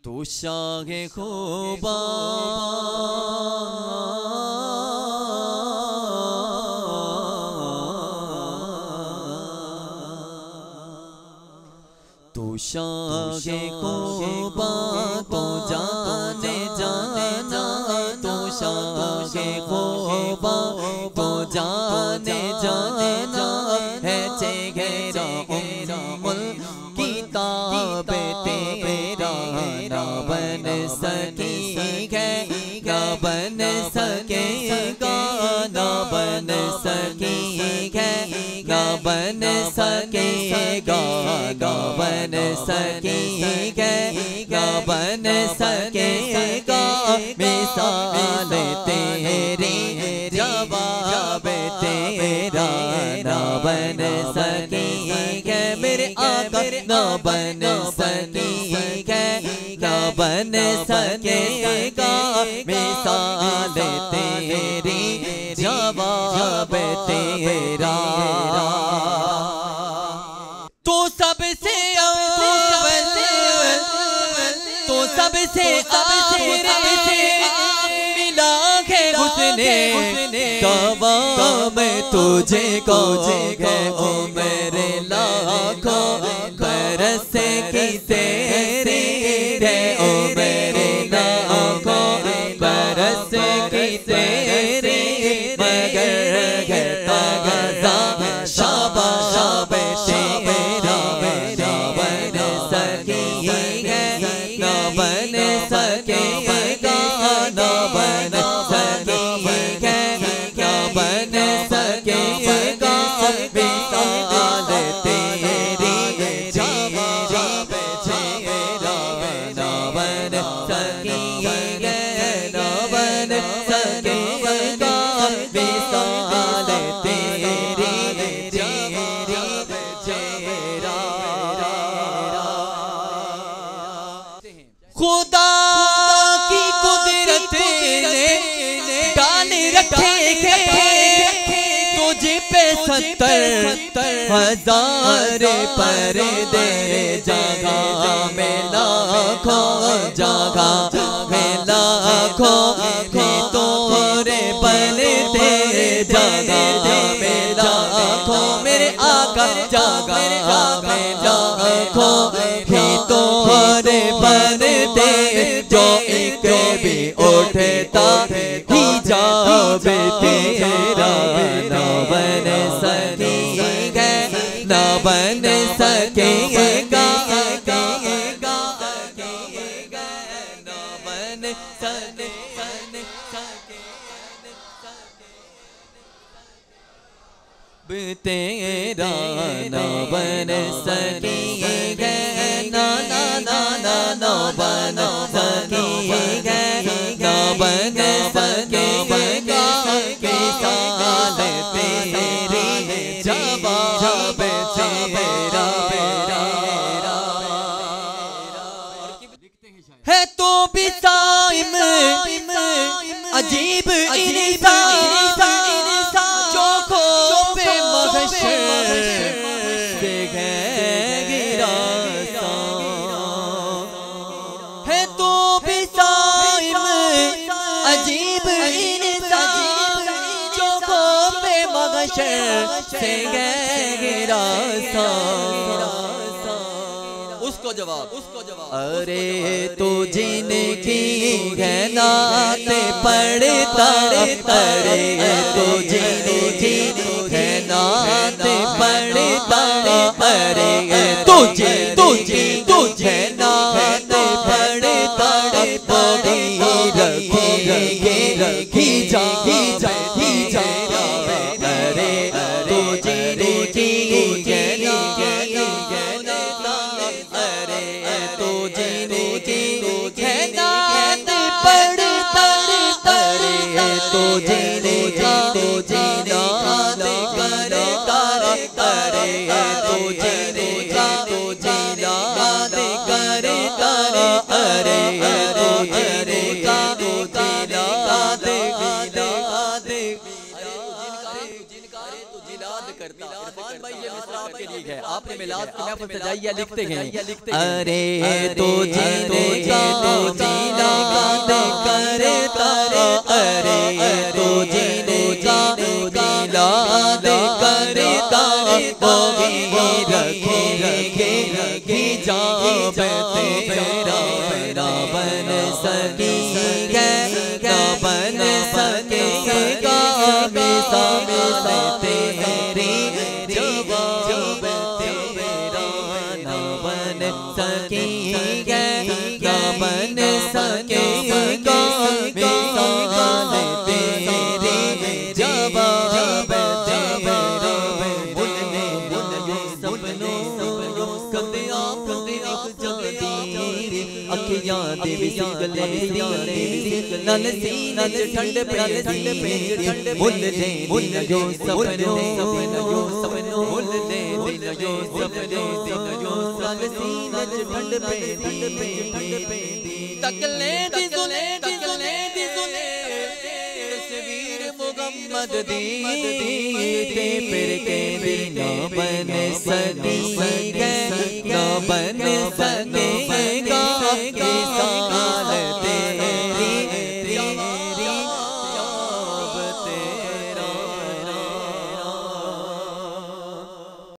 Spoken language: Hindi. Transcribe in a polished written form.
तू शाहे खूबा तू शाहे खूबा तो जाने जाना तू शाहे खूबा तो जाने जाना है चेहरा उम्मुल किताब तेरा ना बन सकेगा ना बन सकेगा ना बन सकेगा ना बन सकेगा ना बन सकेगा ना बन सकेगा मिसाल तेरी जवाब तेरा ना बन सकेगा मेरे आका ना बन सकेगा ना बन सकेगा मिसाल तेरी जवाब तेरा तू सबसे तो सबसे मिला है उसने तवा में तुझे को ओ मेरे लाखों बरस की तेरी है ओ मेरे लाखों बरस की तेरी मगर गता गजा शाबा शाबे तेरा ना बन सकेगा ना बन सकेगा ना बन सकेगा ना बन सकेगा मिसाल तेरी जवाब तेरा ना बन सकेगा ना बन सकेगा मिसाल तेरी जवाब तेरा खुदा की कुदरत ने डाल रखे तुझ पे 70,000 पर्दे जगह में लाखों जगह में लाखों भी तोरे बनते जगह में लाखों मेरे आका जगह में लाखों भी तोरे बनते जो एक भी उठता हिजाब तेरा ना बन सकेगा ना बन सकेगा ना बन तेरा ना बन सकेगा ना ना ना ना ना बन सकेगा ना बन सकेगा मिसाल तेरी जवाब तेरा है तो भी साइम अजीब इंसान जो खो पे महशर से गिरा है तो भी साइम अजीब इंसान जो खो पे महशर से गिरा उसको जवाब अरे तू जिनकी है नात पढ़ता अरे तू जिनकी है नात पढ़ता अरे तुझे नात पढ़ता बड़ी रखी जा अरे तू जिनकी है आपने मिलाद की महफिल सजाई है लिखते हैं अरे तो जिनका हिजाब तेरा ना बन सकी है, ना बन सकेगा मिसाल तेरी जवाब तेरा ना बन सकी है, ना बन सकेगा मिसाल तेरी जवाब तेरा बुलने बुलने सपनों कदे आप जगदीरी अखियां दे विसगले नल सीने च ठंड पे बुलने बुलने सपनों बुलने बुलने सपनों नल सीने च ठंड पे तकले दी सुने तस्वीर मुहम्मद दी ते फिर के ना बन सकी है, ना बन सके